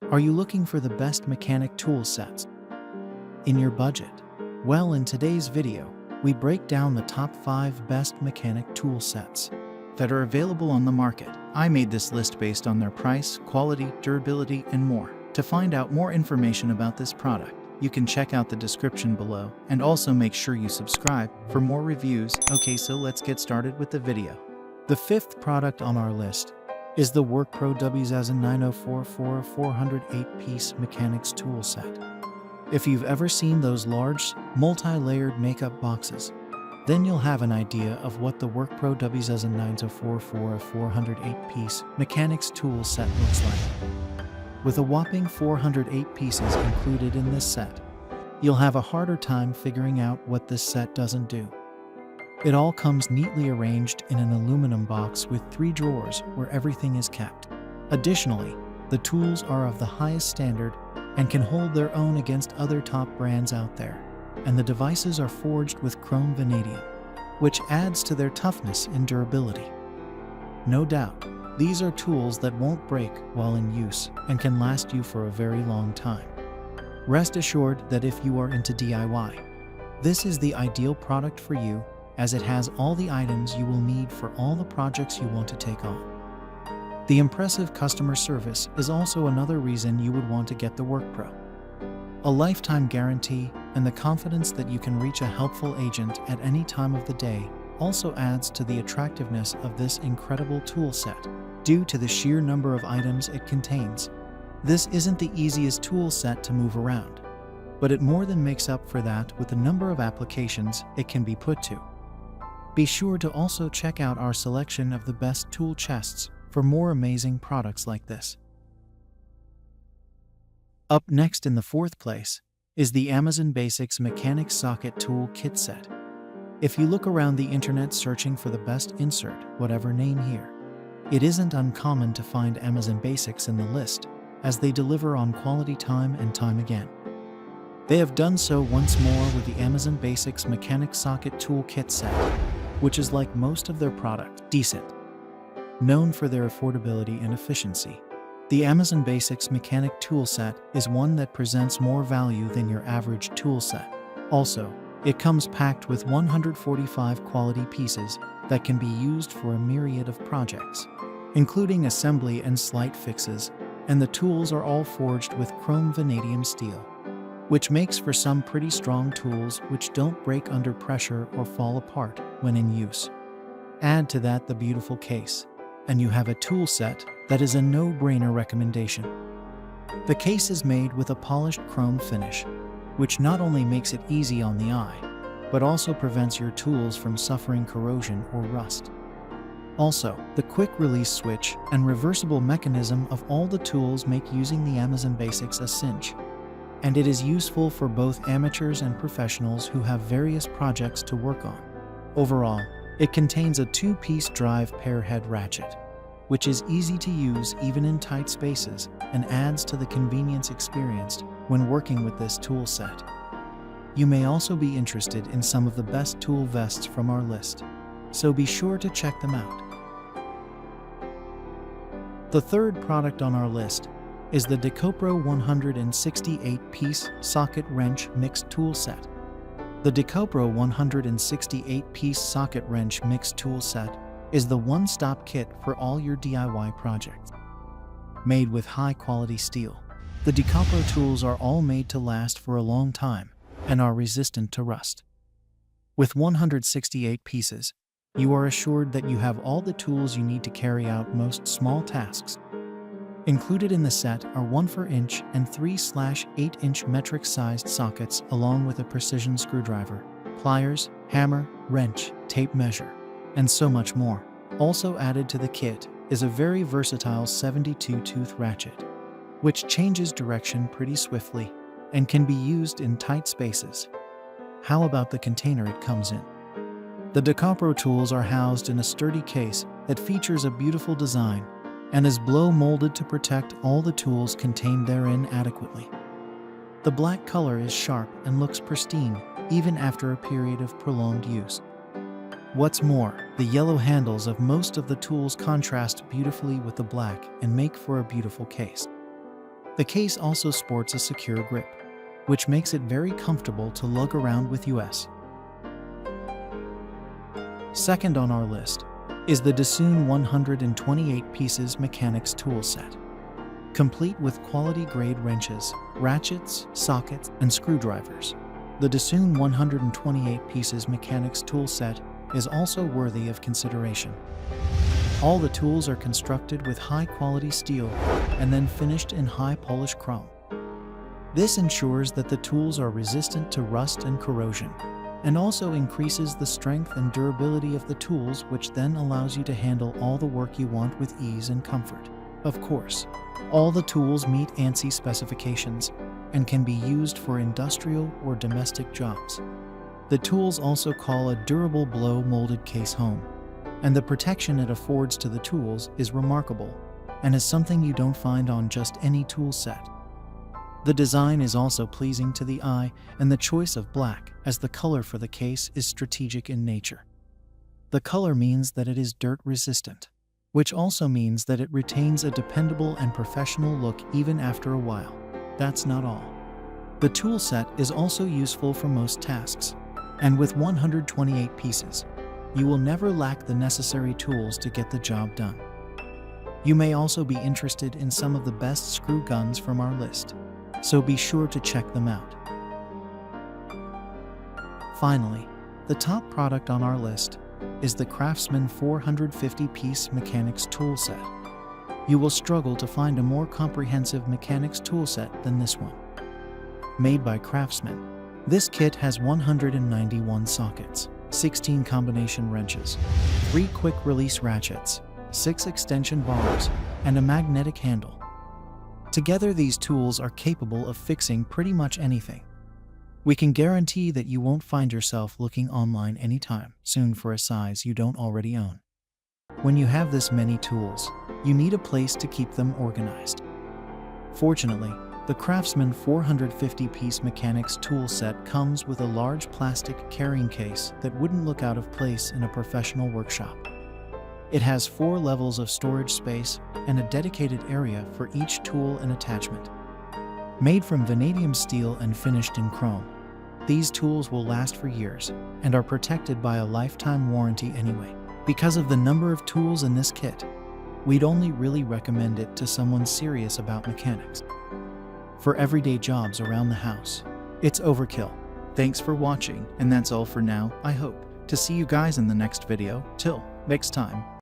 Are you looking for the best mechanic tool sets in your budget? Well, in today's video, we break down the top 5 best mechanic tool sets that are available on the market. I made this list based on their price, quality, durability, and more. To find out more information about this product, you can check out the description below, and also make sure you subscribe for more reviews. Okay, so let's get started with the video. The 5th product on our list is the Workpro Desoon 9044 408-piece mechanics tool set. If you've ever seen those large, multi-layered makeup boxes, then you'll have an idea of what the Workpro Desoon 9044 408-piece mechanics tool set looks like. With a whopping 408 pieces included in this set, you'll have a harder time figuring out what this set doesn't do. It all comes neatly arranged in an aluminum box with 3 drawers where everything is kept. Additionally, the tools are of the highest standard and can hold their own against other top brands out there, and the devices are forged with chrome vanadium, which adds to their toughness and durability. No doubt, these are tools that won't break while in use and can last you for a very long time. Rest assured that if you are into DIY, this is the ideal product for you, as it has all the items you will need for all the projects you want to take on. The impressive customer service is also another reason you would want to get the Workpro. A lifetime guarantee and the confidence that you can reach a helpful agent at any time of the day also adds to the attractiveness of this incredible tool set, due to the sheer number of items it contains. This isn't the easiest tool set to move around, but it more than makes up for that with the number of applications it can be put to. Be sure to also check out our selection of the best tool chests for more amazing products like this. Up next in the 4th place is the Amazon Basics Mechanics Socket Tool Kit Set. If you look around the internet searching for the best insert, whatever name here, it isn't uncommon to find Amazon Basics in the list, as they deliver on quality time and time again. They have done so once more with the Amazon Basics Mechanics Socket Tool Kit Set, which is, like most of their product, decent. Known for their affordability and efficiency, the Amazon Basics Mechanic Tool Set is one that presents more value than your average tool set. Also, it comes packed with 145 quality pieces that can be used for a myriad of projects, including assembly and slight fixes, and the tools are all forged with chrome vanadium steel, which makes for some pretty strong tools which don't break under pressure or fall apart when in use. Add to that the beautiful case, and you have a tool set that is a no-brainer recommendation. The case is made with a polished chrome finish, which not only makes it easy on the eye, but also prevents your tools from suffering corrosion or rust. Also, the quick release switch and reversible mechanism of all the tools make using the Amazon Basics a cinch, and it is useful for both amateurs and professionals who have various projects to work on. Overall, it contains a 2-piece drive pair head ratchet, which is easy to use even in tight spaces and adds to the convenience experienced when working with this tool set. You may also be interested in some of the best tool vests from our list, so be sure to check them out. The 3rd product on our list is the Dekopro 168-piece socket wrench mixed tool set. The Dekopro 168-piece socket wrench mixed tool set is the one-stop kit for all your DIY projects. Made with high-quality steel, the Dekopro tools are all made to last for a long time and are resistant to rust. With 168 pieces, you are assured that you have all the tools you need to carry out most small tasks. Included in the set are 1/4-inch and 3/8-inch metric-sized sockets, along with a precision screwdriver, pliers, hammer, wrench, tape measure, and so much more. Also added to the kit is a very versatile 72-tooth ratchet, which changes direction pretty swiftly and can be used in tight spaces. How about the container it comes in? The Dekopro tools are housed in a sturdy case that features a beautiful design and is blow-molded to protect all the tools contained therein adequately. The black color is sharp and looks pristine even after a period of prolonged use. What's more, the yellow handles of most of the tools contrast beautifully with the black and make for a beautiful case. The case also sports a secure grip, which makes it very comfortable to lug around with us. Second on our list is the Desoon 128 pieces mechanics tool set. Complete with quality-grade wrenches, ratchets, sockets, and screwdrivers. The Desoon 128 pieces mechanics tool set is also worthy of consideration. All the tools are constructed with high-quality steel and then finished in high-polish chrome. This ensures that the tools are resistant to rust and corrosion, and also increases the strength and durability of the tools, which then allows you to handle all the work you want with ease and comfort. Of course, all the tools meet ANSI specifications and can be used for industrial or domestic jobs. The tools also call a durable blow molded case home, and the protection it affords to the tools is remarkable and is something you don't find on just any tool set. The design is also pleasing to the eye, and the choice of black as the color for the case is strategic in nature. The color means that it is dirt resistant, which also means that it retains a dependable and professional look even after a while. That's not all. The tool set is also useful for most tasks, and with 128 pieces, you will never lack the necessary tools to get the job done. You may also be interested in some of the best screw guns from our list, so be sure to check them out. Finally, the top product on our list is the Craftsman 450-piece mechanics tool set. You will struggle to find a more comprehensive mechanics tool set than this one. Made by Craftsman, this kit has 191 sockets, 16 combination wrenches, 3 quick-release ratchets, 6 extension bars, and a magnetic handle. Together, these tools are capable of fixing pretty much anything. We can guarantee that you won't find yourself looking online anytime soon for a size you don't already own. When you have this many tools, you need a place to keep them organized. Fortunately, the Craftsman 450-piece mechanics tool set comes with a large plastic carrying case that wouldn't look out of place in a professional workshop. It has 4 levels of storage space and a dedicated area for each tool and attachment. Made from vanadium steel and finished in chrome, these tools will last for years and are protected by a lifetime warranty anyway. Because of the number of tools in this kit, we'd only really recommend it to someone serious about mechanics. For everyday jobs around the house, it's overkill. Thanks for watching, and that's all for now. I hope to see you guys in the next video. Till next time.